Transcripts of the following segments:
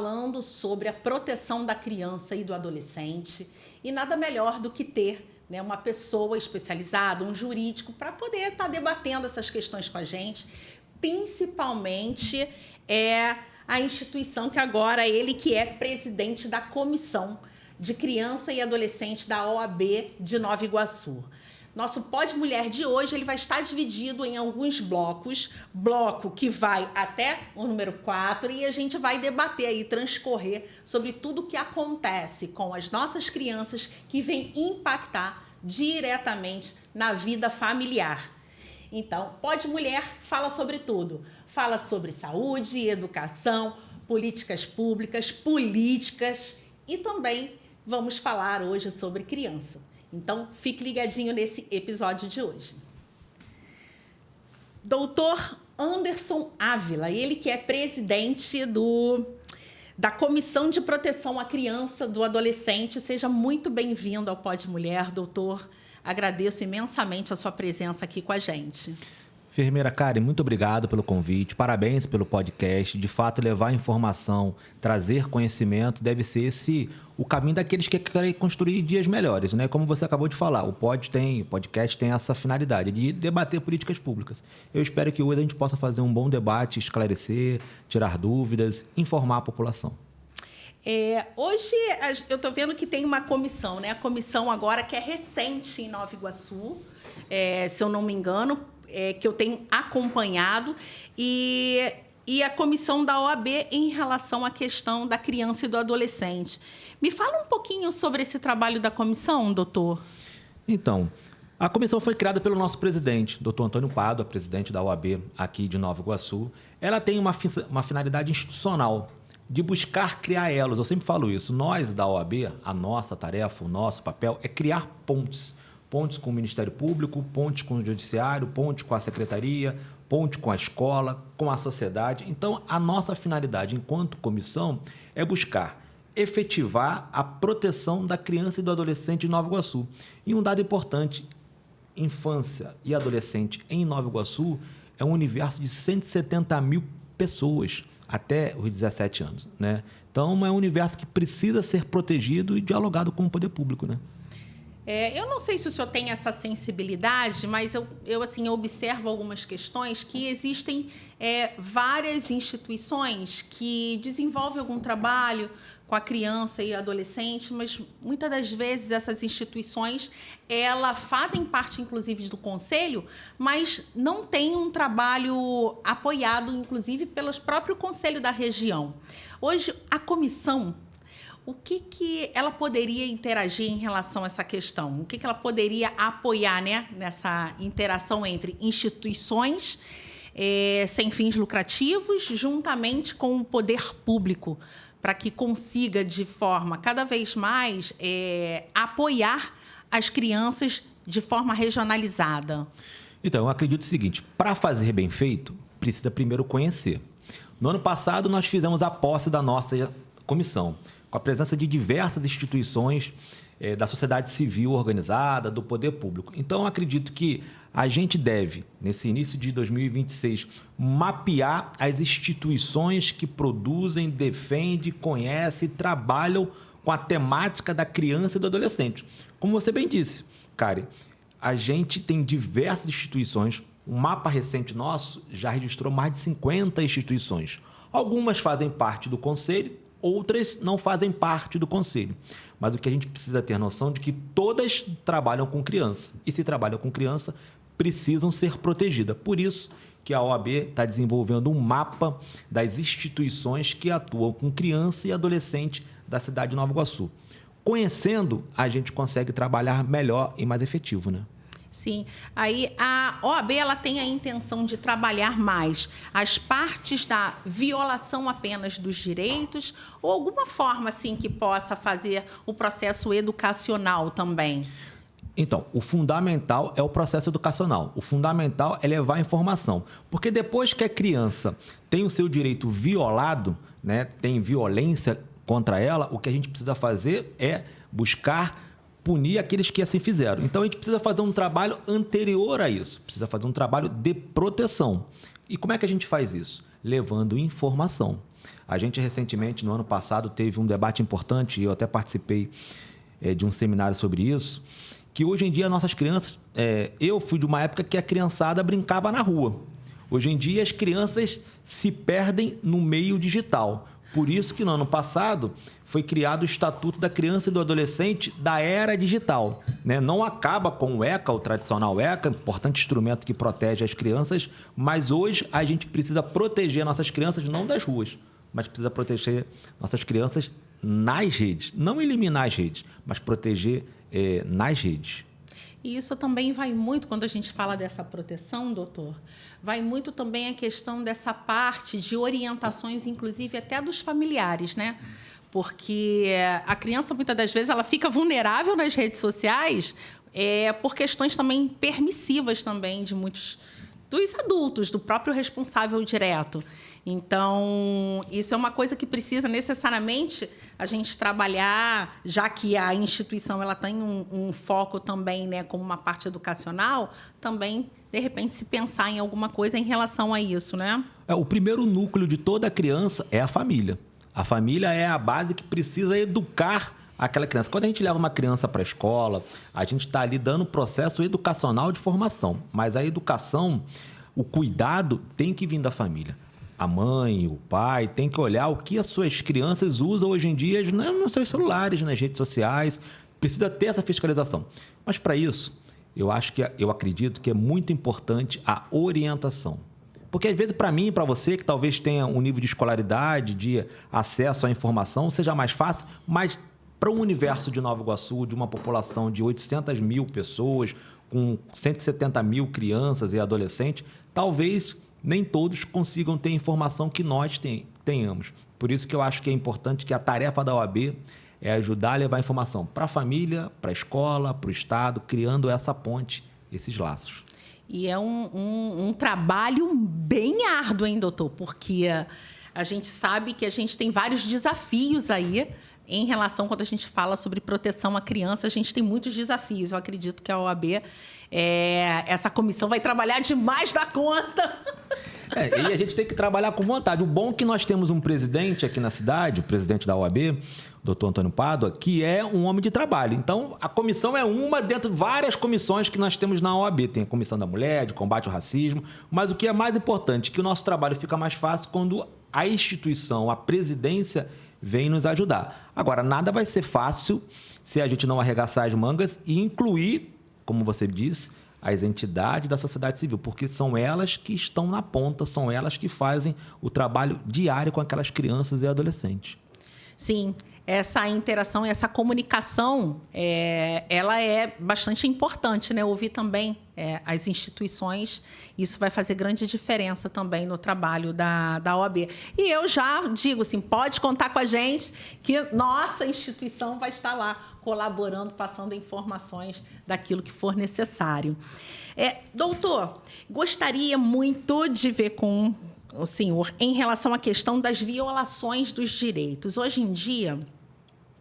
falando sobre a proteção da criança e do adolescente. E nada melhor do que ter, né, uma pessoa especializada, um jurídico, para poder estar debatendo essas questões com a gente. Principalmente a instituição que agora ele que é presidente da Comissão de Criança e Adolescente da OAB de Nova Iguaçu. Nosso Pod Mulher de hoje ele vai estar dividido em alguns blocos, bloco que vai até o número 4 e a gente vai debater aí, transcorrer sobre tudo o que acontece com as nossas crianças que vem impactar diretamente na vida familiar. Então, Pod Mulher fala sobre tudo, fala sobre saúde, educação, políticas públicas, políticas e também vamos falar hoje sobre criança. Então, fique ligadinho nesse episódio de hoje. Doutor Anderson Ávila, ele que é presidente da Comissão de Proteção à Criança e do Adolescente. Seja muito bem-vindo ao Pod Mulher, doutor. Agradeço imensamente a sua presença aqui com a gente. Enfermeira Karen, muito obrigado pelo convite, parabéns pelo podcast. De fato, levar informação, trazer conhecimento, deve ser o caminho daqueles que querem construir dias melhores, né? Como você acabou de falar, o podcast tem essa finalidade de debater políticas públicas. Eu espero que hoje a gente possa fazer um bom debate, esclarecer, tirar dúvidas, informar a população. Hoje eu estou vendo que tem uma comissão, né? A comissão agora que é recente em Nova Iguaçu, se eu não me engano, que eu tenho acompanhado, e a comissão da OAB em relação à questão da criança e do adolescente. Me fala um pouquinho sobre esse trabalho da comissão, doutor. Então, a comissão foi criada pelo nosso presidente, doutor Antônio Pádua, presidente da OAB aqui de Nova Iguaçu. Ela tem uma finalidade institucional de buscar criar elos. Eu sempre falo isso. Nós, da OAB, a nossa tarefa, o nosso papel é criar pontes. Pontes com o Ministério Público, pontes com o Judiciário, pontes com a Secretaria, ponte com a escola, com a sociedade. Então, a nossa finalidade enquanto comissão é buscar efetivar a proteção da criança e do adolescente em Nova Iguaçu. E um dado importante, infância e adolescente em Nova Iguaçu é um universo de 170 mil pessoas até os 17 anos, né? Então, é um universo que precisa ser protegido e dialogado com o poder público, né? Eu não sei se o senhor tem essa sensibilidade, mas eu observo algumas questões que existem várias instituições que desenvolvem algum trabalho com a criança e adolescente, mas muitas das vezes essas instituições elas fazem parte, inclusive, do conselho, mas não tem um trabalho apoiado, inclusive, pelo próprio conselho da região. Hoje, a comissão, o que ela poderia interagir em relação a essa questão? O que ela poderia apoiar, né, nessa interação entre instituições sem fins lucrativos, juntamente com o poder público, para que consiga, de forma cada vez mais, apoiar as crianças de forma regionalizada? Então, eu acredito o seguinte, para fazer bem feito, precisa primeiro conhecer. No ano passado, nós fizemos a posse da nossa comissão, com a presença de diversas instituições da sociedade civil organizada, do poder público. Então, eu acredito que a gente deve, nesse início de 2026, mapear as instituições que produzem, defendem, conhecem, trabalham com a temática da criança e do adolescente. Como você bem disse, Karen, a gente tem diversas instituições. Um mapa recente nosso já registrou mais de 50 instituições. Algumas fazem parte do conselho, outras não fazem parte do conselho. Mas o que a gente precisa ter noção de que todas trabalham com criança. E se trabalham com criança, precisam ser protegidas. Por isso que a OAB está desenvolvendo um mapa das instituições que atuam com criança e adolescente da cidade de Nova Iguaçu. Conhecendo, a gente consegue trabalhar melhor e mais efetivo, né? Sim. Aí a OAB ela tem a intenção de trabalhar mais as partes da violação apenas dos direitos ou alguma forma assim que possa fazer o processo educacional também? Então, o fundamental é o processo educacional. O fundamental é levar a informação. Porque depois que a criança tem o seu direito violado, né, tem violência contra ela, o que a gente precisa fazer é buscar punir aqueles que assim fizeram. Então, a gente precisa fazer um trabalho anterior a isso. Precisa fazer um trabalho de proteção. E como é que a gente faz isso? Levando informação. A gente recentemente, no ano passado, teve um debate importante, e eu até participei de um seminário sobre isso, que hoje em dia nossas crianças... eu fui de uma época que a criançada brincava na rua. Hoje em dia as crianças se perdem no meio digital. Por isso que no ano passado foi criado o Estatuto da Criança e do Adolescente da Era Digital, né? Não acaba com o ECA, o tradicional ECA, importante instrumento que protege as crianças, mas hoje a gente precisa proteger nossas crianças não das ruas, mas precisa proteger nossas crianças nas redes. Não eliminar as redes, mas proteger nas redes. E isso também vai muito, quando a gente fala dessa proteção, doutor, vai muito também a questão dessa parte de orientações, inclusive até dos familiares, né? Porque a criança, muitas das vezes, ela fica vulnerável nas redes sociais por questões também permissivas também de muitos dos adultos, do próprio responsável direto. Então, isso é uma coisa que precisa necessariamente a gente trabalhar, já que a instituição ela tem um foco também, né, como uma parte educacional, também, de repente, se pensar em alguma coisa em relação a isso, né? O primeiro núcleo de toda criança é a família. A família é a base que precisa educar aquela criança. Quando a gente leva uma criança para a escola, a gente está ali dando um processo educacional de formação. Mas a educação, o cuidado tem que vir da família. A mãe, o pai, tem que olhar o que as suas crianças usam hoje em dia nos seus celulares, nas redes sociais. Precisa ter essa fiscalização. Mas, para isso, eu acredito que é muito importante a orientação. Porque, às vezes, para mim e para você, que talvez tenha um nível de escolaridade, de acesso à informação, seja mais fácil, mas para o universo de Nova Iguaçu, de uma população de 800 mil pessoas, com 170 mil crianças e adolescentes, talvez nem todos consigam ter a informação que nós tenhamos. Por isso que eu acho que é importante que a tarefa da OAB é ajudar a levar a informação para a família, para a escola, para o Estado, criando essa ponte, esses laços. E é um trabalho bem árduo, hein, doutor? Porque a gente sabe que a gente tem vários desafios aí em relação, quando a gente fala sobre proteção à criança, a gente tem muitos desafios. Eu acredito que a OAB, essa comissão vai trabalhar demais da conta. E a gente tem que trabalhar com vontade. O bom é que nós temos um presidente aqui na cidade, o presidente da OAB, o doutor Antônio Pádua, que é um homem de trabalho. Então, a comissão é uma dentro de várias comissões que nós temos na OAB. Tem a Comissão da Mulher, de combate ao racismo, mas o que é mais importante, que o nosso trabalho fica mais fácil quando a instituição, a presidência, vem nos ajudar. Agora, nada vai ser fácil se a gente não arregaçar as mangas e incluir, como você disse, as entidades da sociedade civil, porque são elas que estão na ponta, são elas que fazem o trabalho diário com aquelas crianças e adolescentes. Sim, essa interação e essa comunicação, ela é bastante importante, né? Ouvir também as instituições, isso vai fazer grande diferença também no trabalho da OAB. E eu já digo assim, pode contar com a gente que nossa instituição vai estar lá colaborando, passando informações daquilo que for necessário. Doutor, gostaria muito de ver com o senhor em relação à questão das violações dos direitos. Hoje em dia,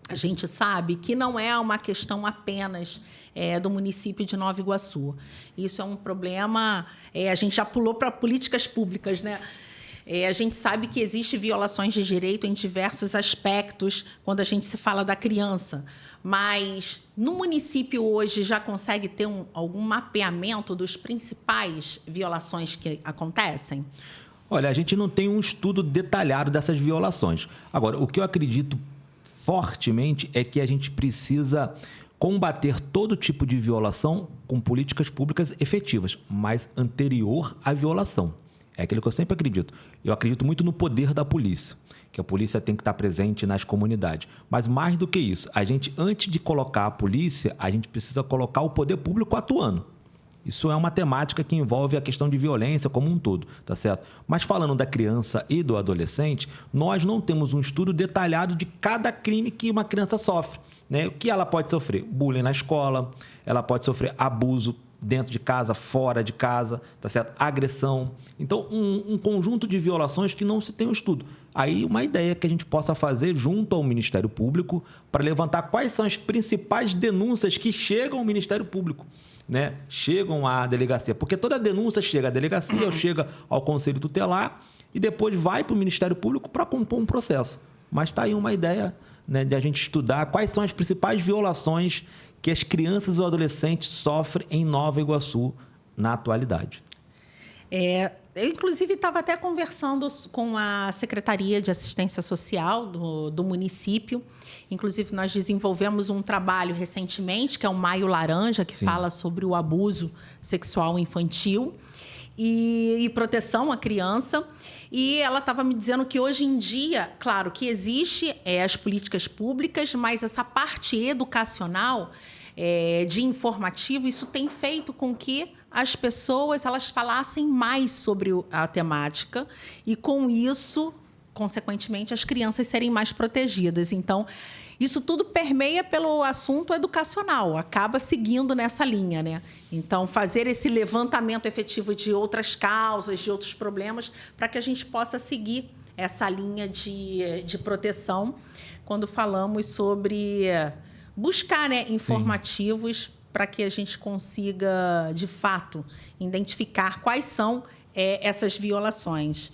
a gente sabe que não é uma questão apenas do município de Nova Iguaçu. Isso é um problema, a gente já pulou para políticas públicas, né? A gente sabe que existem violações de direito em diversos aspectos quando a gente se fala da criança, mas no município hoje já consegue ter algum mapeamento dos principais violações que acontecem? Olha, a gente não tem um estudo detalhado dessas violações. Agora, o que eu acredito fortemente é que a gente precisa combater todo tipo de violação com políticas públicas efetivas, mas anterior à violação. É aquilo que eu sempre acredito. Eu acredito muito no poder da polícia, que a polícia tem que estar presente nas comunidades. Mas mais do que isso, a gente, antes de colocar a polícia, a gente precisa colocar o poder público atuando. Isso é uma temática que envolve a questão de violência como um todo, tá certo? Mas falando da criança e do adolescente, nós não temos um estudo detalhado de cada crime que uma criança sofre, né? O que ela pode sofrer? Bullying na escola, ela pode sofrer abuso dentro de casa, fora de casa, tá certo? Agressão. Então, um conjunto de violações que não se tem um estudo. Aí, uma ideia que a gente possa fazer junto ao Ministério Público para levantar quais são as principais denúncias que chegam ao Ministério Público, né? Chegam à delegacia, porque toda denúncia chega à delegacia ou chega ao Conselho Tutelar e depois vai para o Ministério Público para compor um processo. Mas está aí uma ideia, né, de a gente estudar quais são as principais violações que as crianças ou adolescentes sofrem em Nova Iguaçu na atualidade. Eu, inclusive, estava até conversando com a Secretaria de Assistência Social do município. Inclusive, nós desenvolvemos um trabalho recentemente, que é o Maio Laranja, que fala sobre o abuso sexual infantil e proteção à criança. E ela estava me dizendo que hoje em dia, claro, que existe as políticas públicas, mas essa parte educacional, de informativo, isso tem feito com que as pessoas elas falassem mais sobre a temática e, com isso, consequentemente, as crianças serem mais protegidas. Então, isso tudo permeia pelo assunto educacional, acaba seguindo nessa linha, né? Então, fazer esse levantamento efetivo de outras causas, de outros problemas, para que a gente possa seguir essa linha de proteção quando falamos sobre buscar, né, informativos para que a gente consiga, de fato, identificar quais são essas violações.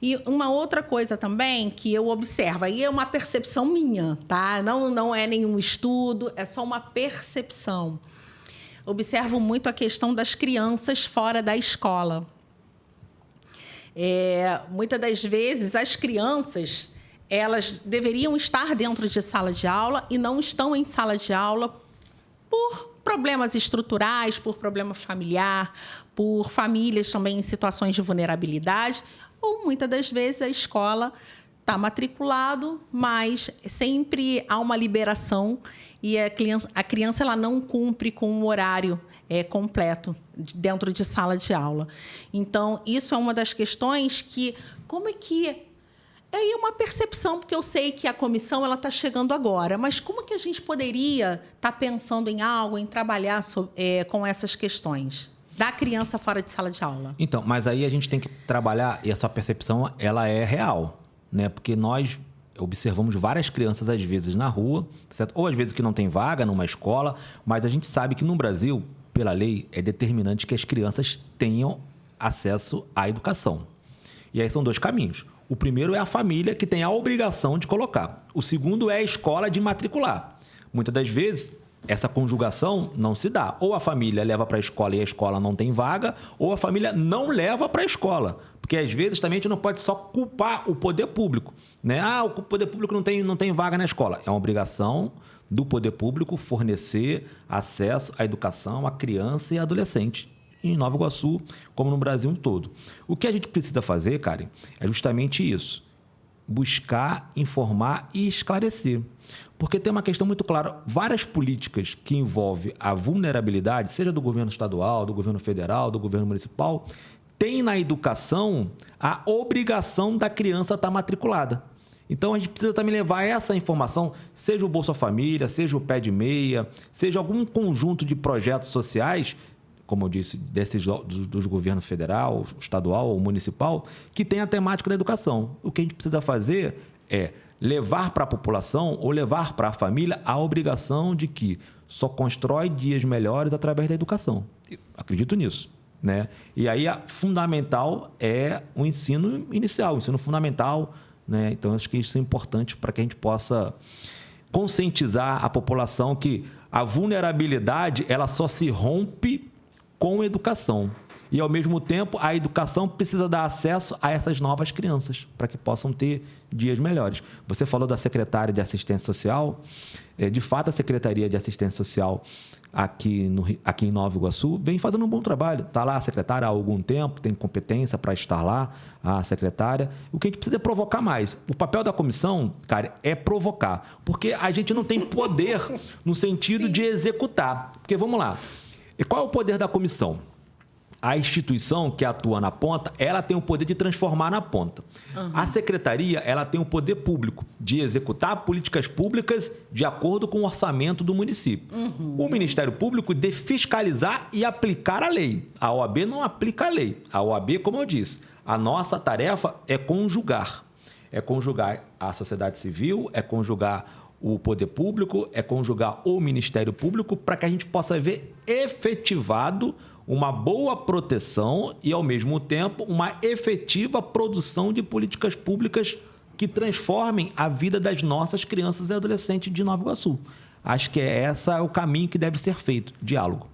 E uma outra coisa também que eu observo, aí é uma percepção minha, tá? Não é nenhum estudo, é só uma percepção. Observo muito a questão das crianças fora da escola. Muitas das vezes, as crianças, elas deveriam estar dentro de sala de aula e não estão em sala de aula por problemas estruturais, por problema familiar, por famílias também em situações de vulnerabilidade, ou muitas das vezes a escola está matriculado, mas sempre há uma liberação e a criança ela não cumpre com o horário completo dentro de sala de aula. Então, isso é uma das questões que, como é que... É uma percepção, porque eu sei que a comissão está chegando agora, mas como que a gente poderia estar pensando em algo, em trabalhar com essas questões da criança fora de sala de aula? Então, mas aí a gente tem que trabalhar, e essa percepção ela é real, né? Porque nós observamos várias crianças, às vezes, na rua, certo? Ou às vezes que não tem vaga numa escola, mas a gente sabe que no Brasil, pela lei, é determinante que as crianças tenham acesso à educação. E aí são dois caminhos. O primeiro é a família, que tem a obrigação de colocar. O segundo é a escola de matricular. Muitas das vezes, essa conjugação não se dá. Ou a família leva para a escola e a escola não tem vaga, ou a família não leva para a escola. Porque, às vezes, também a gente não pode só culpar o poder público, né? O poder público não tem vaga na escola. É uma obrigação do poder público fornecer acesso à educação à criança e adolescente, em Nova Iguaçu, como no Brasil todo. O que a gente precisa fazer, Karen, é justamente isso. Buscar, informar e esclarecer. Porque tem uma questão muito clara. Várias políticas que envolvem a vulnerabilidade, seja do governo estadual, do governo federal, do governo municipal, tem na educação a obrigação da criança estar matriculada. Então, a gente precisa também levar essa informação, seja o Bolsa Família, seja o Pé de Meia, seja algum conjunto de projetos sociais, como eu disse, dos governos federal, estadual ou municipal, que tem a temática da educação. O que a gente precisa fazer é levar para a população ou levar para a família a obrigação de que só constrói dias melhores através da educação. Eu acredito nisso, né? E aí, fundamental é o ensino inicial, o ensino fundamental, né? Então, acho que isso é importante para que a gente possa conscientizar a população que a vulnerabilidade ela só se rompe com educação. E, ao mesmo tempo, a educação precisa dar acesso a essas novas crianças, para que possam ter dias melhores. Você falou da secretária de Assistência Social. De fato, a Secretaria de Assistência Social aqui em Nova Iguaçu vem fazendo um bom trabalho. Está lá a secretária há algum tempo, tem competência para estar lá, a secretária. O que a gente precisa é provocar mais. O papel da comissão, cara, é provocar, porque a gente não tem poder no sentido de executar. Porque, vamos lá, e qual é o poder da comissão? A instituição que atua na ponta, ela tem o poder de transformar na ponta. Uhum. A secretaria, ela tem o poder público de executar políticas públicas de acordo com o orçamento do município. Uhum. O Ministério Público de fiscalizar e aplicar a lei. A OAB não aplica a lei. A OAB, como eu disse, a nossa tarefa é conjugar. É conjugar a sociedade civil, é conjugar o poder público, é conjugar o Ministério Público para que a gente possa ver efetivado uma boa proteção e, ao mesmo tempo, uma efetiva produção de políticas públicas que transformem a vida das nossas crianças e adolescentes de Nova Iguaçu. Acho que esse é o caminho que deve ser feito, diálogo.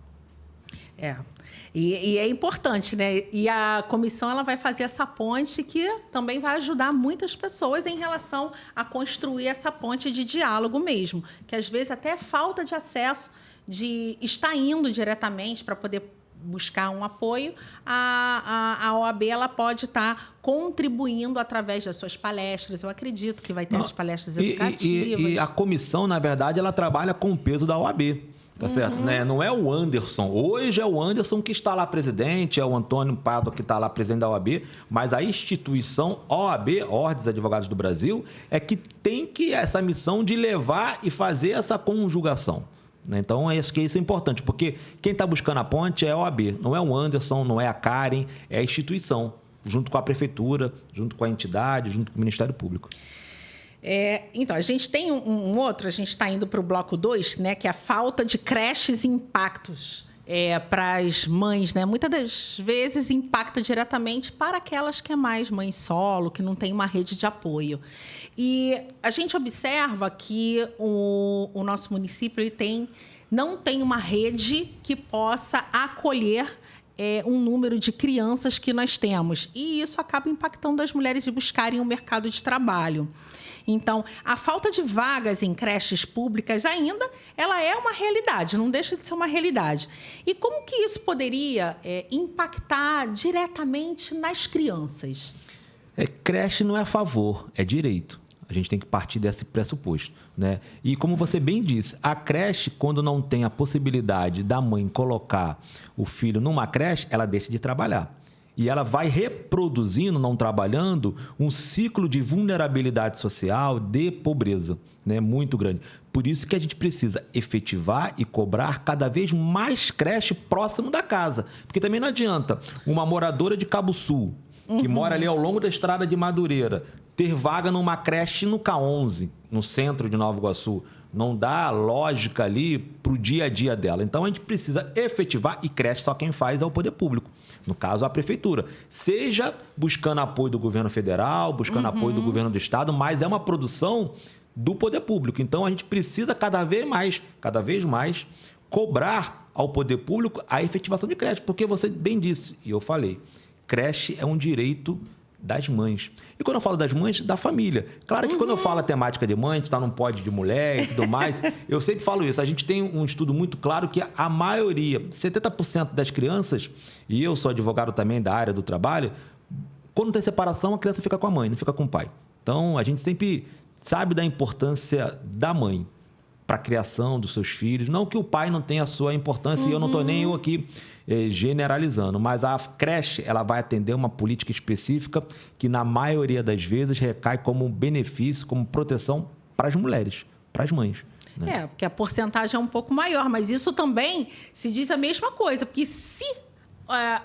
E é importante, né? E a comissão ela vai fazer essa ponte que também vai ajudar muitas pessoas em relação a construir essa ponte de diálogo mesmo, que às vezes até falta de acesso de estar indo diretamente para poder buscar um apoio, a OAB ela pode estar contribuindo através das suas palestras. Eu acredito que vai ter as palestras educativas. E a comissão, na verdade, ela trabalha com o peso da OAB. Tá certo? Né? Não é o Anderson. Hoje é o Anderson que está lá presidente, é o Antônio Pádua que está lá presidente da OAB, mas a instituição OAB, Ordem dos Advogados do Brasil, é que tem essa missão de levar e fazer essa conjugação. Então, acho que isso é importante, porque quem está buscando a ponte é a OAB, não é o Anderson, não é a Karen, é a instituição, junto com a prefeitura, junto com a entidade, junto com o Ministério Público. Então, a gente tem um outro, a gente está indo para o bloco 2, né, que é a falta de creches e impactos para as mães, né? Muitas das vezes impacta diretamente para aquelas que é mais mãe solo, que não tem uma rede de apoio. E a gente observa que o nosso município ele não tem uma rede que possa acolher um número de crianças que nós temos. E isso acaba impactando as mulheres de buscarem o mercado de trabalho. Então, a falta de vagas em creches públicas ainda, ela é uma realidade, não deixa de ser uma realidade. E como que isso poderia impactar diretamente nas crianças? Creche não é favor, é direito. A gente tem que partir desse pressuposto, né? E como você bem disse, a creche, quando não tem a possibilidade da mãe colocar o filho numa creche, ela deixa de trabalhar. E ela vai reproduzindo, não trabalhando, um ciclo de vulnerabilidade social, de pobreza, né, muito grande. Por isso que a gente precisa efetivar e cobrar cada vez mais creche próximo da casa. Porque também não adianta uma moradora de Cabo Sul, que mora ali ao longo da estrada de Madureira, ter vaga numa creche no K11, no centro de Nova Iguaçu. Não dá lógica ali para o dia a dia dela. Então, a gente precisa efetivar, e creche só quem faz é o poder público. No caso, a prefeitura. Seja buscando apoio do governo federal, buscando apoio do governo do estado, mas é uma produção do poder público. Então, a gente precisa cada vez mais, cobrar ao poder público a efetivação de creche. Porque você bem disse, e eu falei, creche é um direito das mães. E quando eu falo das mães, da família. Claro que quando eu falo a temática de mãe, a gente está num pódio de mulher e tudo mais, eu sempre falo isso. A gente tem um estudo muito claro que a maioria, 70% das crianças, e eu sou advogado também da área do trabalho, quando tem separação, a criança fica com a mãe, não fica com o pai. Então, a gente sempre sabe da importância da mãe para a criação dos seus filhos. Não que o pai não tenha a sua importância, e eu não estou nem eu aqui generalizando, mas a creche ela vai atender uma política específica que, na maioria das vezes, recai como benefício, como proteção para as mulheres, para as mães. Né? Porque a porcentagem é um pouco maior, mas isso também se diz a mesma coisa, porque se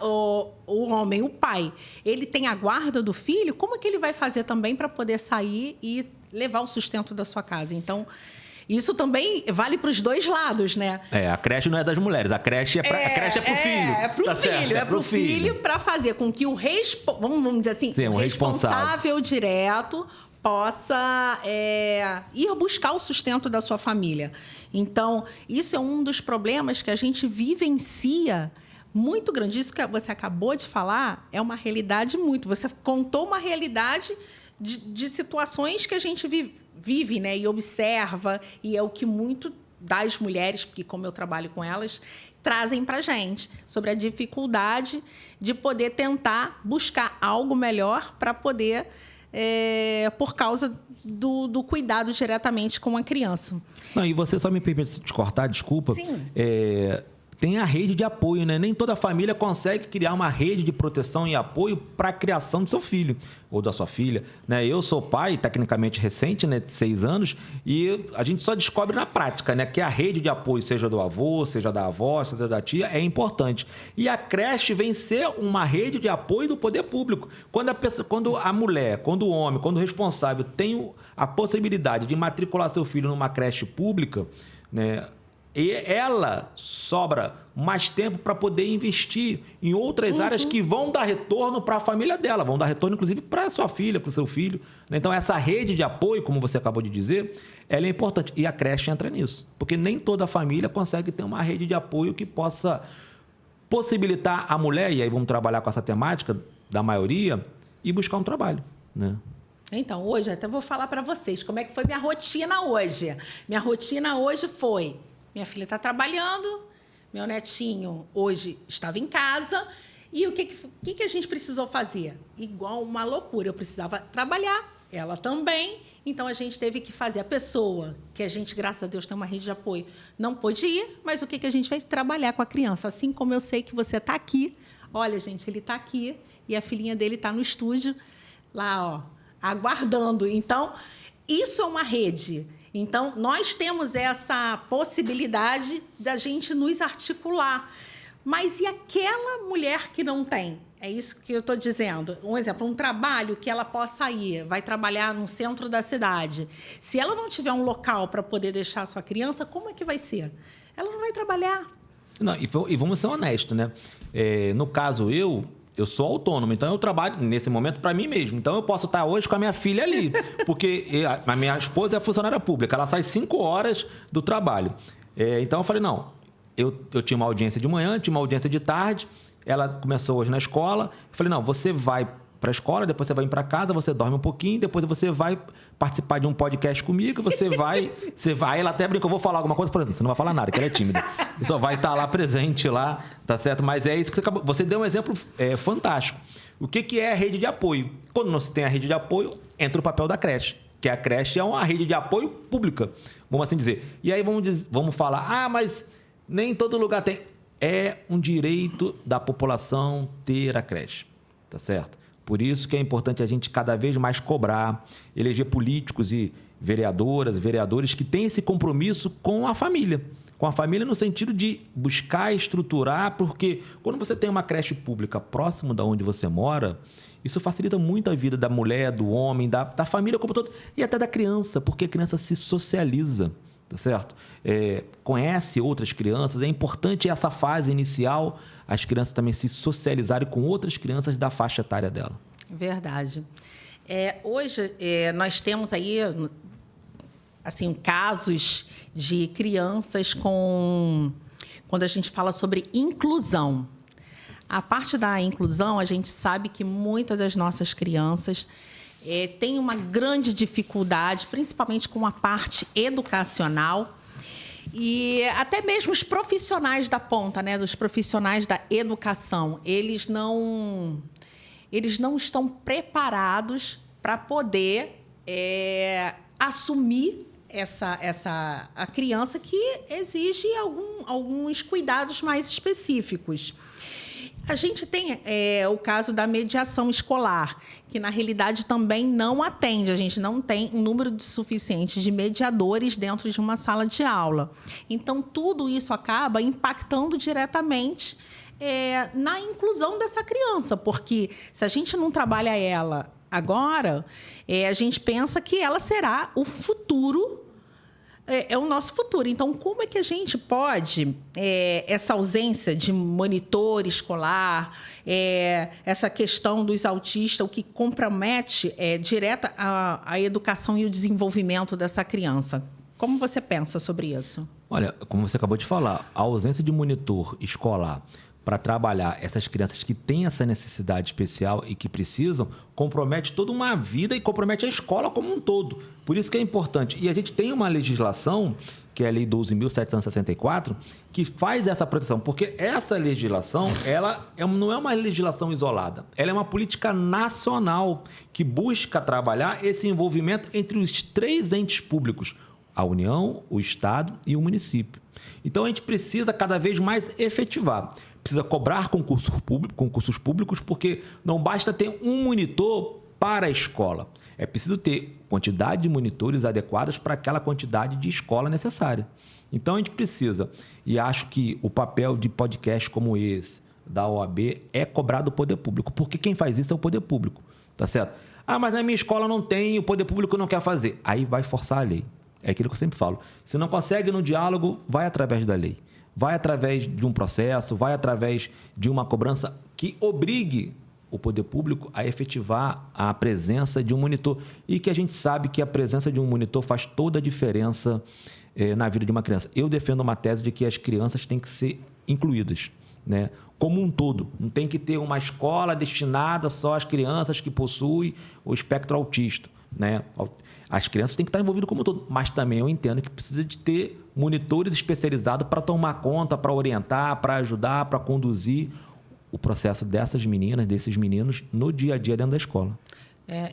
o homem, o pai, ele tem a guarda do filho, como é que ele vai fazer também para poder sair e levar o sustento da sua casa? Então, isso também vale para os dois lados, né? A creche não é das mulheres, a creche é para o filho. É para o filho, é para o filho, para fazer com que vamos dizer assim, sim, o responsável direto possa ir buscar o sustento da sua família. Então, isso é um dos problemas que a gente vivencia muito grande. Isso que você acabou de falar é uma realidade muito. Você contou uma realidade de situações que a gente vive, né, e observa, e é o que muito das mulheres, porque como eu trabalho com elas, trazem para a gente, sobre a dificuldade de poder tentar buscar algo melhor para poder, por causa do cuidado diretamente com a criança. Não, e você só me permite te cortar, desculpa. Sim. Tem a rede de apoio, né? Nem toda família consegue criar uma rede de proteção e apoio para a criação do seu filho ou da sua filha, né? Eu sou pai, tecnicamente recente, né, de 6 anos, e a gente só descobre na prática, né, que a rede de apoio, seja do avô, seja da avó, seja da tia, é importante. E a creche vem ser uma rede de apoio do poder público. Quando a mulher, quando o homem, quando o responsável tem a possibilidade de matricular seu filho numa creche pública, né, E ela sobra mais tempo para poder investir em outras áreas que vão dar retorno para a família dela, vão dar retorno, inclusive, para a sua filha, para o seu filho. Então, essa rede de apoio, como você acabou de dizer, ela é importante. E a creche entra nisso, porque nem toda família consegue ter uma rede de apoio que possa possibilitar a mulher, e aí vamos trabalhar com essa temática da maioria, e buscar um trabalho, né? Então, hoje, até vou falar para vocês como é que foi minha rotina hoje. Minha rotina hoje foi: minha filha está trabalhando, meu netinho hoje estava em casa, e o que a gente precisou fazer? Igual uma loucura, eu precisava trabalhar, ela também, então a gente teve que fazer. A pessoa, que a gente, graças a Deus, tem uma rede de apoio, não pôde ir, mas o que a gente fez? Trabalhar com a criança, assim como eu sei que você está aqui. Olha, gente, ele está aqui, e a filhinha dele está no estúdio, lá, ó, aguardando. Então, isso é uma rede. Então, nós temos essa possibilidade da gente nos articular. Mas e aquela mulher que não tem? É isso que eu estou dizendo. Um exemplo, um trabalho que ela possa ir, vai trabalhar no centro da cidade. Se ela não tiver um local para poder deixar a sua criança, como é que vai ser? Ela não vai trabalhar. Não, e vamos ser honestos, né? No caso, eu sou autônomo, então eu trabalho, nesse momento, para mim mesmo. Então, eu posso estar hoje com a minha filha ali, porque a minha esposa é funcionária pública, ela sai 5 horas do trabalho. Então, eu falei, não, eu tinha uma audiência de manhã, tinha uma audiência de tarde, ela começou hoje na escola, eu falei, não, você vai para a escola, depois você vai para casa, você dorme um pouquinho, depois você vai participar de um podcast comigo, você vai, ela até brincou, eu vou falar alguma coisa, por exemplo, você não vai falar nada, que ela é tímida, você só vai estar lá presente lá, tá certo? Mas é isso que você deu um exemplo fantástico. O que é a rede de apoio? Quando não se tem a rede de apoio, entra o papel da creche, que a creche é uma rede de apoio pública, vamos assim dizer. E aí vamos falar, mas nem todo lugar tem. É um direito da população ter a creche, tá certo? Por isso que é importante a gente cada vez mais cobrar, eleger políticos e vereadoras e vereadores que têm esse compromisso com a família. Com a família no sentido de buscar estruturar, porque quando você tem uma creche pública próximo da onde você mora, isso facilita muito a vida da mulher, do homem, da família como todo, e até da criança, porque a criança se socializa, tá certo? Conhece outras crianças, é importante essa fase inicial, as crianças também se socializarem com outras crianças da faixa etária dela. Verdade. Hoje, nós temos aí, assim, casos de crianças quando a gente fala sobre inclusão. A parte da inclusão, a gente sabe que muitas das nossas crianças têm uma grande dificuldade, principalmente com a parte educacional. E até mesmo os profissionais da ponta, né, dos profissionais da educação, eles não estão preparados para poder assumir a criança, que exige alguns cuidados mais específicos. A gente tem o caso da mediação escolar, que, na realidade, também não atende. A gente não tem um número suficiente de mediadores dentro de uma sala de aula. Então, tudo isso acaba impactando diretamente na inclusão dessa criança, porque se a gente não trabalha ela agora, a gente pensa que ela será o futuro, o nosso futuro. Então, como é que a gente pode, essa ausência de monitor escolar, essa questão dos autistas, o que compromete direta a educação e o desenvolvimento dessa criança? Como você pensa sobre isso? Olha, como você acabou de falar, a ausência de monitor escolar para trabalhar essas crianças que têm essa necessidade especial e que precisam, compromete toda uma vida e compromete a escola como um todo. Por isso que é importante. E a gente tem uma legislação, que é a Lei 12.764, que faz essa proteção, porque essa legislação, ela não é uma legislação isolada, ela é uma política nacional que busca trabalhar esse envolvimento entre os 3 entes públicos, a União, o Estado e o município. Então, a gente precisa cada vez mais efetivar. Precisa cobrar concursos públicos, porque não basta ter um monitor para a escola. É preciso ter quantidade de monitores adequados para aquela quantidade de escola necessária. Então, a gente precisa, e acho que o papel de podcast como esse, da OAB, é cobrar do poder público, porque quem faz isso é o poder público, tá certo? Mas na minha escola não tem, o poder público não quer fazer. Aí vai forçar a lei. É aquilo que eu sempre falo. Se não consegue no diálogo, vai através da lei. Vai através de um processo, vai através de uma cobrança que obrigue o poder público a efetivar a presença de um monitor. E que a gente sabe que a presença de um monitor faz toda a diferença na vida de uma criança. Eu defendo uma tese de que as crianças têm que ser incluídas, né? Como um todo. Não tem que ter uma escola destinada só às crianças que possuem o espectro autista, né? As crianças têm que estar envolvidas como um todo, mas também eu entendo que precisa de ter monitores especializados para tomar conta, para orientar, para ajudar, para conduzir o processo dessas meninas, desses meninos, no dia a dia dentro da escola.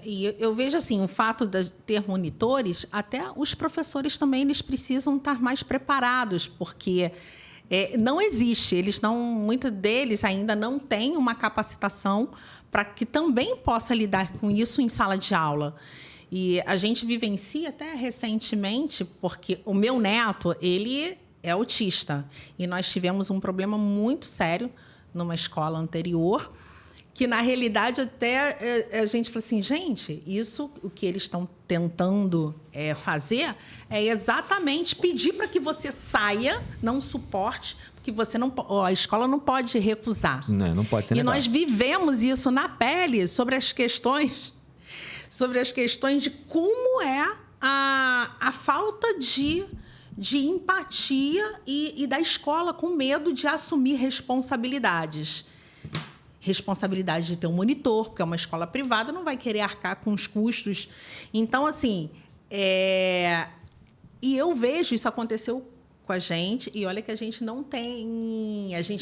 E eu vejo assim, o fato de ter monitores, até os professores também eles precisam estar mais preparados, porque não existe, muitos deles ainda não têm uma capacitação para que também possa lidar com isso em sala de aula. E a gente vivencia até recentemente, porque o meu neto, ele é autista. E nós tivemos um problema muito sério numa escola anterior, que, na realidade, até a gente falou assim, gente, isso, o que eles estão tentando fazer é exatamente pedir para que você saia, não suporte, porque você não, a escola não pode recusar. Não pode ser negado. E nós vivemos isso na pele sobre as questões de como é a falta de empatia e da escola com medo de assumir responsabilidades. Responsabilidade de ter um monitor, porque é uma escola privada, não vai querer arcar com os custos. Então, assim, e eu vejo isso aconteceu com a gente, e olha que a gente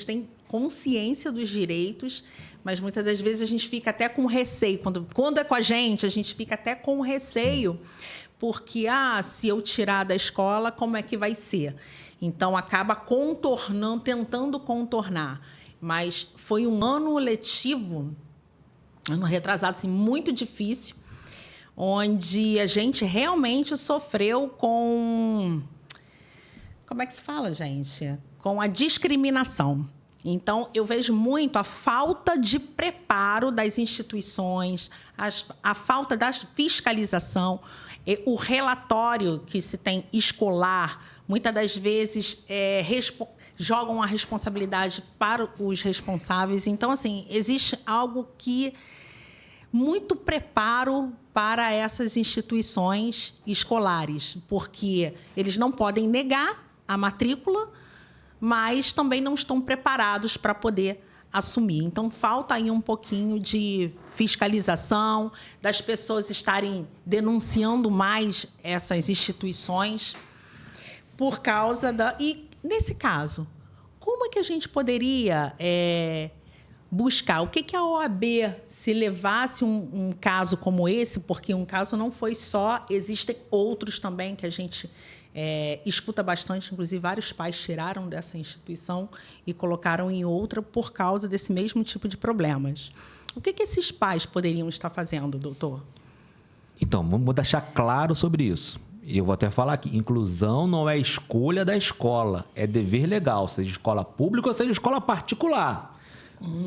tem consciência dos direitos, mas muitas das vezes a gente fica até com receio. Quando é com a gente fica até com receio, porque, se eu tirar da escola, como é que vai ser? Então, acaba tentando contornar. Mas foi um ano letivo, ano retrasado, assim, muito difícil, onde a gente realmente sofreu com... Como é que se fala, gente? Com a discriminação. Então, eu vejo muito a falta de preparo das instituições, a falta da fiscalização, o relatório que se tem escolar, muitas das vezes jogam a responsabilidade para os responsáveis. Então, assim, existe algo que... muito preparo para essas instituições escolares, porque eles não podem negar a matrícula, mas também não estão preparados para poder assumir. Então, falta aí um pouquinho de fiscalização, das pessoas estarem denunciando mais essas instituições por causa da... E, nesse caso, como é que a gente poderia buscar? O que a OAB, se levasse um caso como esse, porque um caso não foi só, existem outros também que a gente escuta bastante, inclusive vários pais tiraram dessa instituição e colocaram em outra por causa desse mesmo tipo de problemas. O que esses pais poderiam estar fazendo, doutor? Então, vamos deixar claro sobre isso. Eu vou até falar aqui, inclusão não é escolha da escola, é dever legal, seja escola pública ou seja escola particular.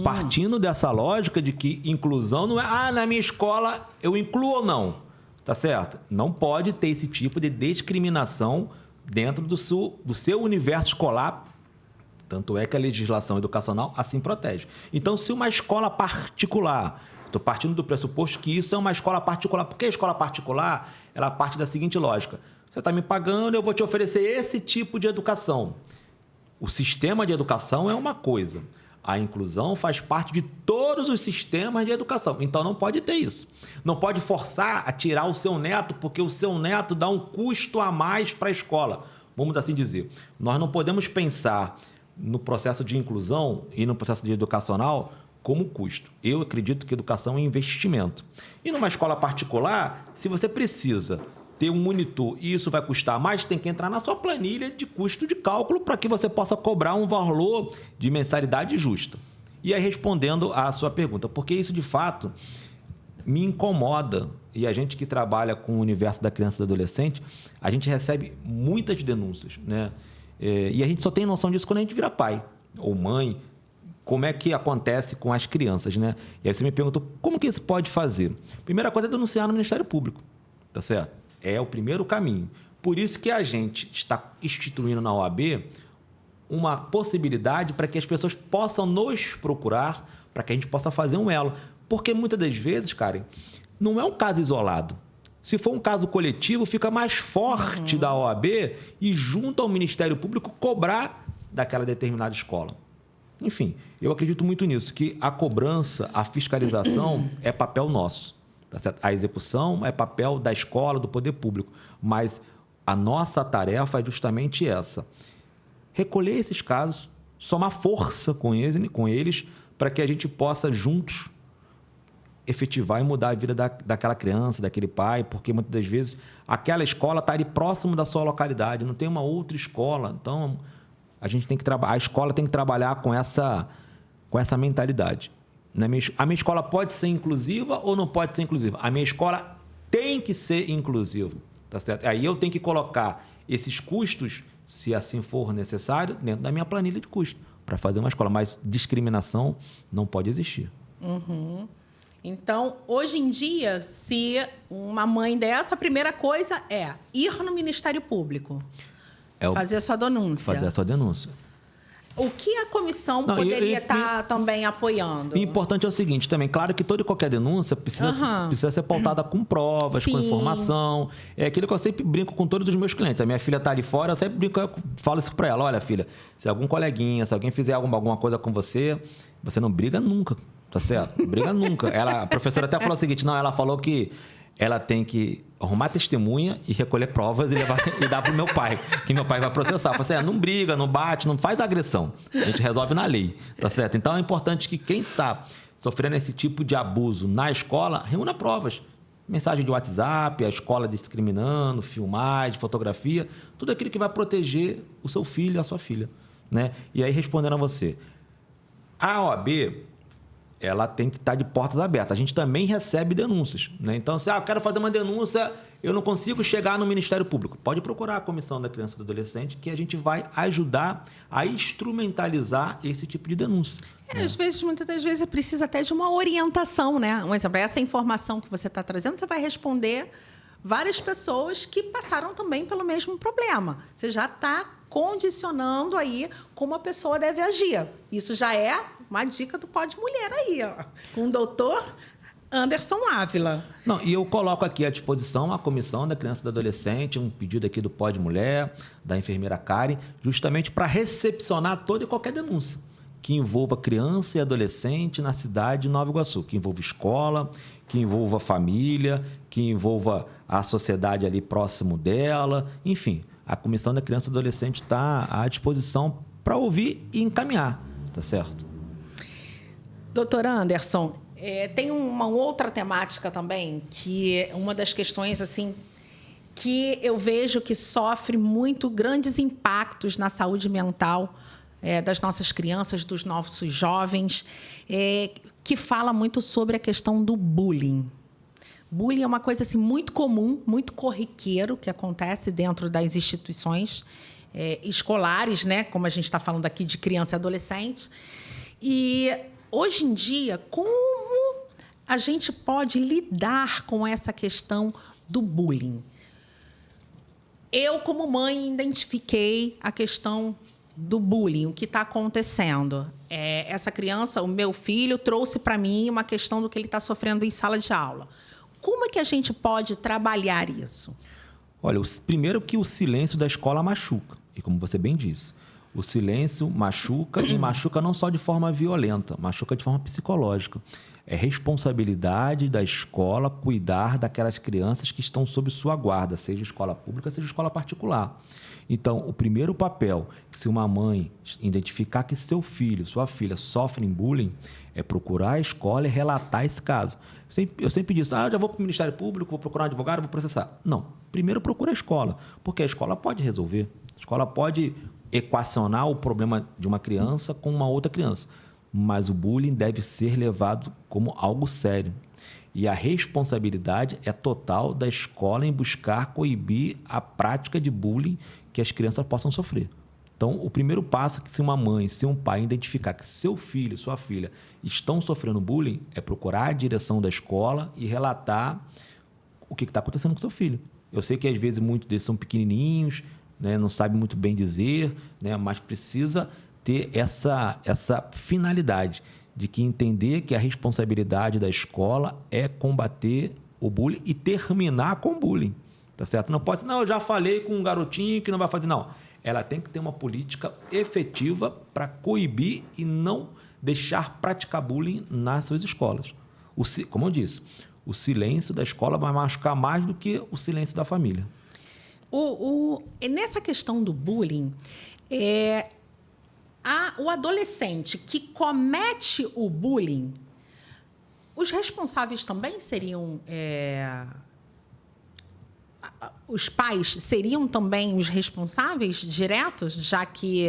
Partindo dessa lógica de que inclusão não é, na minha escola eu incluo ou não. Tá certo? Não pode ter esse tipo de discriminação dentro do seu universo escolar. Tanto é que a legislação educacional assim protege. Então, se uma escola particular... Estou partindo do pressuposto que isso é uma escola particular. Porque a escola particular, ela parte da seguinte lógica. Você está me pagando, eu vou te oferecer esse tipo de educação. O sistema de educação é uma coisa. A inclusão faz parte de todos os sistemas de educação. Então, não pode ter isso. Não pode forçar a tirar o seu neto, porque o seu neto dá um custo a mais para a escola. Vamos assim dizer. Nós não podemos pensar no processo de inclusão e no processo de educacional como custo. Eu acredito que educação é investimento. E numa escola particular, se você precisa ter um monitor e isso vai custar mais, tem que entrar na sua planilha de custo de cálculo para que você possa cobrar um valor de mensalidade justa. E aí, respondendo à sua pergunta, porque isso, de fato, me incomoda. E a gente que trabalha com o universo da criança e do adolescente, a gente recebe muitas denúncias, né? E a gente só tem noção disso quando a gente vira pai ou mãe. Como é que acontece com as crianças, né? E aí você me perguntou, como que isso pode fazer? Primeira coisa é denunciar no Ministério Público, tá certo? É o primeiro caminho. Por isso que a gente está instituindo na OAB uma possibilidade para que as pessoas possam nos procurar, para que a gente possa fazer um elo. Porque muitas das vezes, Karen, não é um caso isolado. Se for um caso coletivo, fica mais forte da OAB e junto ao Ministério Público cobrar daquela determinada escola. Enfim, eu acredito muito nisso, que a cobrança, a fiscalização é papel nosso. Tá certo? A execução é papel da escola, do poder público. Mas a nossa tarefa é justamente essa. Recolher esses casos, somar força com eles para que a gente possa juntos efetivar e mudar a vida daquela criança, daquele pai, porque muitas das vezes aquela escola está ali próximo da sua localidade, não tem uma outra escola. Então, a escola tem que trabalhar com essa mentalidade. A minha escola pode ser inclusiva ou não pode ser inclusiva? A minha escola tem que ser inclusiva, tá certo? Aí eu tenho que colocar esses custos, se assim for necessário, dentro da minha planilha de custo, para fazer uma escola. Mas discriminação não pode existir. Então, hoje em dia, se uma mãe dessa, a primeira coisa é ir no Ministério Público, fazer a sua denúncia. Fazer a sua denúncia. O que a comissão poderia estar também apoiando? O importante é o seguinte também, claro que toda e qualquer denúncia precisa ser pautada com provas, com informação. É aquilo que eu sempre brinco com todos os meus clientes. A minha filha está ali fora, eu sempre brinco, eu falo isso para ela. Olha, filha, se algum coleguinha, se alguém fizer alguma coisa com você, você não briga nunca, tá certo? Briga nunca. A professora até falou o seguinte, ela falou que ela tem que arrumar testemunha e recolher provas e dar para o meu pai, que meu pai vai processar. Eu falei assim, não briga, não bate, não faz agressão. A gente resolve na lei, tá certo? Então, é importante que quem está sofrendo esse tipo de abuso na escola, reúna provas. Mensagem de WhatsApp, a escola discriminando, filmagem, fotografia, tudo aquilo que vai proteger o seu filho e a sua filha, né? E aí, respondendo a você, a OAB, ela tem que estar de portas abertas. A gente também recebe denúncias, né? Então, se eu quero fazer uma denúncia, eu não consigo chegar no Ministério Público. Pode procurar a Comissão da Criança e do Adolescente, que a gente vai ajudar a instrumentalizar esse tipo de denúncia. Às vezes, muitas das vezes, precisa até de uma orientação, né? Um exemplo, essa informação que você está trazendo, você vai responder várias pessoas que passaram também pelo mesmo problema. Você já está condicionando aí como a pessoa deve agir. Isso já é uma dica do Pode Mulher aí, ó, com o doutor Anderson Ávila. Não, e eu coloco aqui à disposição a Comissão da Criança e do Adolescente, um pedido aqui do Pode Mulher, da enfermeira Karen, justamente para recepcionar toda e qualquer denúncia que envolva criança e adolescente na cidade de Nova Iguaçu, que envolva escola, que envolva família, que envolva a sociedade ali próximo dela, enfim. A Comissão da Criança e do Adolescente está à disposição para ouvir e encaminhar, tá certo? Doutor Anderson, tem uma outra temática também, que é uma das questões assim, que eu vejo que sofre muito grandes impactos na saúde mental das nossas crianças, dos nossos jovens, que fala muito sobre a questão do bullying. Bullying é uma coisa assim, muito comum, muito corriqueiro, que acontece dentro das instituições escolares, né? Como a gente está falando aqui de criança e adolescente. E hoje em dia, como a gente pode lidar com essa questão do bullying? Eu, como mãe, identifiquei a questão do bullying, o que está acontecendo. Essa criança, o meu filho, trouxe para mim uma questão do que ele está sofrendo em sala de aula. Como é que a gente pode trabalhar isso? Olha, primeiro que o silêncio da escola machuca. E como você bem disse, o silêncio machuca e machuca não só de forma violenta, machuca de forma psicológica. É responsabilidade da escola cuidar daquelas crianças que estão sob sua guarda, seja escola pública, seja escola particular. Então, o primeiro papel, se uma mãe identificar que seu filho, sua filha sofrem bullying, é procurar a escola e relatar esse caso. Eu sempre disse, já vou para o Ministério Público, vou procurar um advogado, vou processar. Não, primeiro procura a escola, porque a escola pode resolver. A escola pode equacionar o problema de uma criança com uma outra criança, mas o bullying deve ser levado como algo sério. E a responsabilidade é total da escola em buscar coibir a prática de bullying que as crianças possam sofrer. Então, o primeiro passo é que se uma mãe, se um pai identificar que seu filho, sua filha estão sofrendo bullying, é procurar a direção da escola e relatar o que está acontecendo com seu filho. Eu sei que às vezes muitos deles são pequenininhos, né, não sabem muito bem dizer, né, mas precisa ter essa finalidade de que entender que a responsabilidade da escola é combater o bullying e terminar com o bullying, tá certo? Não pode ser, não, eu já falei com um garotinho que não vai fazer, não. Ela tem que ter uma política efetiva para coibir e não deixar praticar bullying nas suas escolas. Como eu disse, o silêncio da escola vai machucar mais do que o silêncio da família. Nessa questão do bullying, o adolescente que comete o bullying, os responsáveis também seriam... os pais seriam também os responsáveis diretos, já que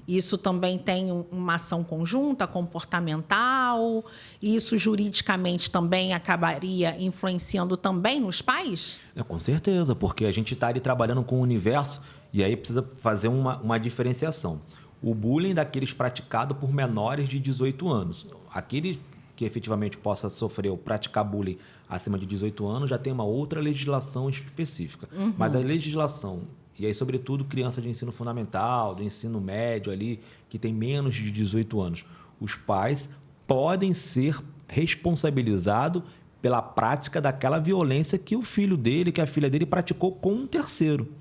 isso também tem uma ação conjunta, comportamental, e isso juridicamente também acabaria influenciando também nos pais? Com certeza, porque a gente está ali trabalhando com o universo e aí precisa fazer uma diferenciação. O bullying daqueles praticados por menores de 18 anos. Aqueles que efetivamente possa sofrer ou praticar bullying acima de 18 anos já tem uma outra legislação específica. Uhum. Mas a legislação, e aí sobretudo criança de ensino fundamental, do ensino médio ali, que tem menos de 18 anos, os pais podem ser responsabilizados pela prática daquela violência que o filho dele, que a filha dele praticou com um terceiro.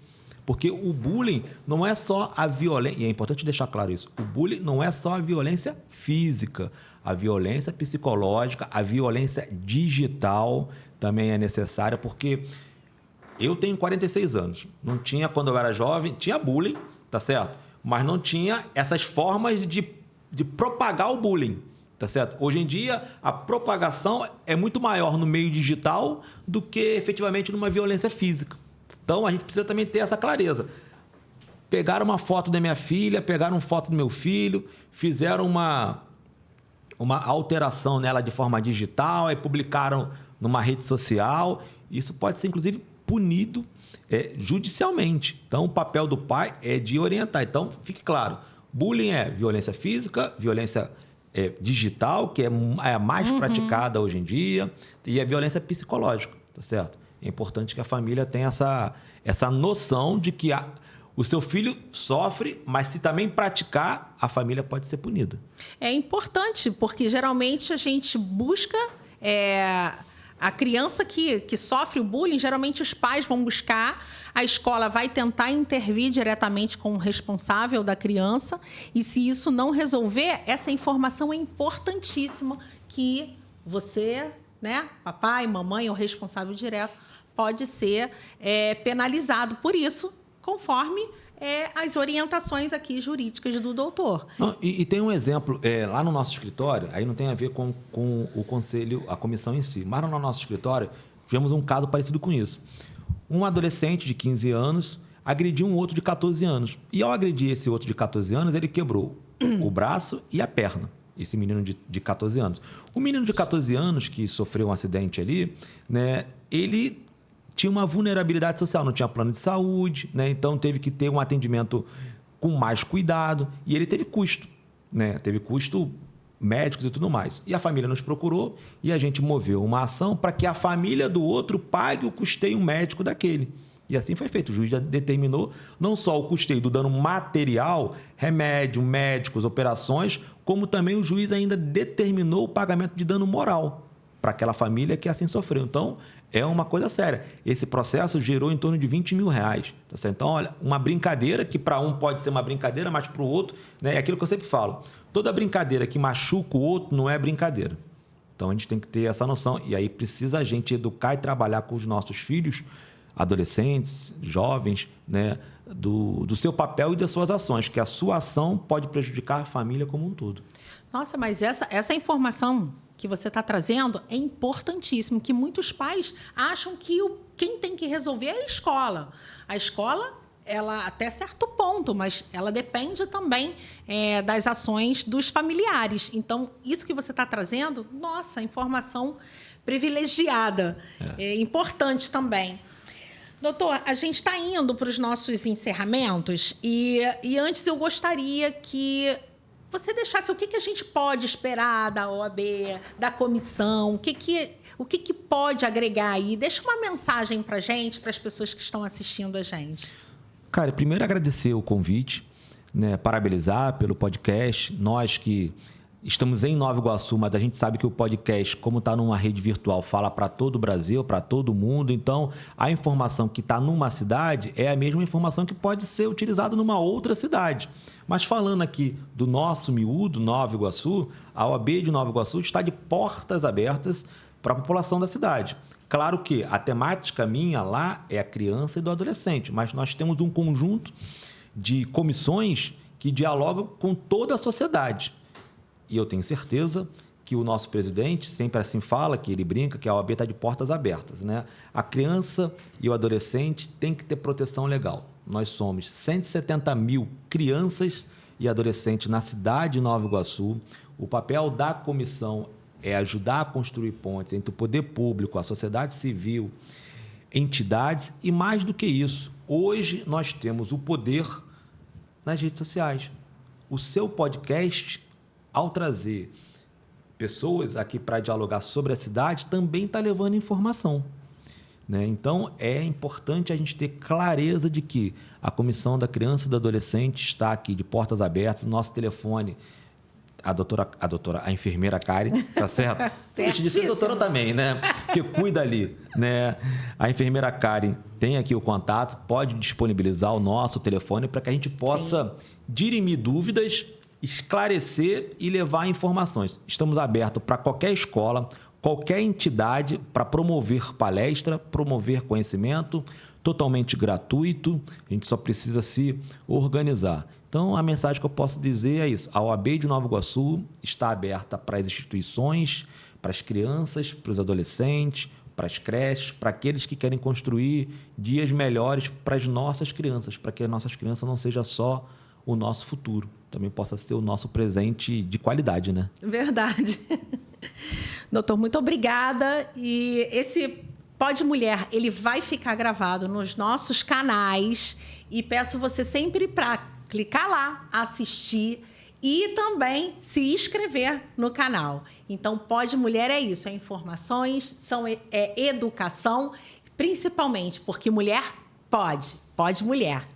Porque o bullying não é só a violência, e é importante deixar claro isso, o bullying não é só a violência física, a violência psicológica, a violência digital também é necessária, porque eu tenho 46 anos, não tinha, quando eu era jovem, tinha bullying, tá certo? Mas não tinha essas formas de propagar o bullying, tá certo? Hoje em dia, a propagação é muito maior no meio digital do que efetivamente numa violência física. Então, a gente precisa também ter essa clareza. Pegaram uma foto da minha filha, pegaram uma foto do meu filho, fizeram uma alteração nela de forma digital, e publicaram numa rede social. Isso pode ser, inclusive, punido judicialmente. Então, o papel do pai é de orientar. Então, fique claro, bullying é violência física, violência digital, que é a mais praticada hoje em dia, e a violência psicológica, tá certo? É importante que a família tenha essa noção de que o seu filho sofre, mas se também praticar, a família pode ser punida. É importante, porque geralmente a gente busca a criança que sofre o bullying, geralmente os pais vão buscar, a escola vai tentar intervir diretamente com o responsável da criança, e se isso não resolver, essa informação é importantíssima que você, né, papai, mamãe, o responsável direto, pode ser penalizado por isso, conforme as orientações aqui jurídicas do doutor. Não, e tem um exemplo, lá no nosso escritório, aí não tem a ver com o conselho, a comissão em si, mas no nosso escritório tivemos um caso parecido com isso. Um adolescente de 15 anos agrediu um outro de 14 anos. E ao agredir esse outro de 14 anos, ele quebrou o braço e a perna. Esse menino de 14 anos. O menino de 14 anos que sofreu um acidente ali, né, ele tinha uma vulnerabilidade social, não tinha plano de saúde, né, então teve que ter um atendimento com mais cuidado e ele teve custo, né, teve custo médicos e tudo mais. E a família nos procurou e a gente moveu uma ação para que a família do outro pague o custeio médico daquele. E assim foi feito. O juiz já determinou não só o custeio do dano material, remédio, médicos, operações, como também o juiz ainda determinou o pagamento de dano moral para aquela família que assim sofreu. Então, é uma coisa séria. Esse processo gerou em torno de R$20 mil. Tá certo? Então, olha, uma brincadeira que para um pode ser uma brincadeira, mas para o outro, né, é aquilo que eu sempre falo. Toda brincadeira que machuca o outro não é brincadeira. Então, a gente tem que ter essa noção. E aí precisa a gente educar e trabalhar com os nossos filhos, adolescentes, jovens, né, do seu papel e das suas ações, que a sua ação pode prejudicar a família como um todo. Nossa, mas essa informação que você está trazendo é importantíssimo, que muitos pais acham que quem tem que resolver é a escola. A escola, ela até certo ponto, mas ela depende também das ações dos familiares. Então, isso que você está trazendo, nossa, informação privilegiada, importante também. Doutor, a gente está indo para os nossos encerramentos e antes eu gostaria que você deixasse o que a gente pode esperar da OAB, da comissão, o que pode agregar aí. Deixa uma mensagem para a gente, para as pessoas que estão assistindo a gente. Cara, primeiro agradecer o convite, né, parabenizar pelo podcast. Nós que estamos em Nova Iguaçu, mas a gente sabe que o podcast, como está numa rede virtual, fala para todo o Brasil, para todo mundo. Então, a informação que está numa cidade é a mesma informação que pode ser utilizada numa outra cidade. Mas falando aqui do nosso miúdo, Nova Iguaçu, a OAB de Nova Iguaçu está de portas abertas para a população da cidade. Claro que a temática minha lá é a criança e do adolescente, mas nós temos um conjunto de comissões que dialogam com toda a sociedade. E eu tenho certeza que o nosso presidente sempre assim fala, que ele brinca, que a OAB está de portas abertas, né? A criança e o adolescente têm que ter proteção legal. Nós somos 170 mil crianças e adolescentes na cidade de Nova Iguaçu. O papel da comissão é ajudar a construir pontes entre o poder público, a sociedade civil, entidades e, mais do que isso, hoje nós temos o poder nas redes sociais. O seu podcast, ao trazer pessoas aqui para dialogar sobre a cidade, também está levando informação, né? Então, é importante a gente ter clareza de que a Comissão da Criança e do Adolescente está aqui de portas abertas. Nosso telefone, a enfermeira Karen, tá certo? Gente, de ser doutora também, né? Que cuida ali, né? A enfermeira Karen tem aqui o contato, pode disponibilizar o nosso telefone para que a gente possa dirimir dúvidas, esclarecer e levar informações. Estamos abertos para qualquer escola, qualquer entidade para promover palestra, promover conhecimento, totalmente gratuito. A gente só precisa se organizar. Então, a mensagem que eu posso dizer é isso. A OAB de Nova Iguaçu está aberta para as instituições, para as crianças, para os adolescentes, para as creches, para aqueles que querem construir dias melhores para as nossas crianças, para que as nossas crianças não sejam só o nosso futuro, também possa ser o nosso presente de qualidade, né? Verdade. Doutor, muito obrigada. E esse Pode Mulher, ele vai ficar gravado nos nossos canais e peço você sempre para clicar lá, assistir e também se inscrever no canal. Então, Pode Mulher é isso, é informações, é educação, principalmente porque mulher pode mulher.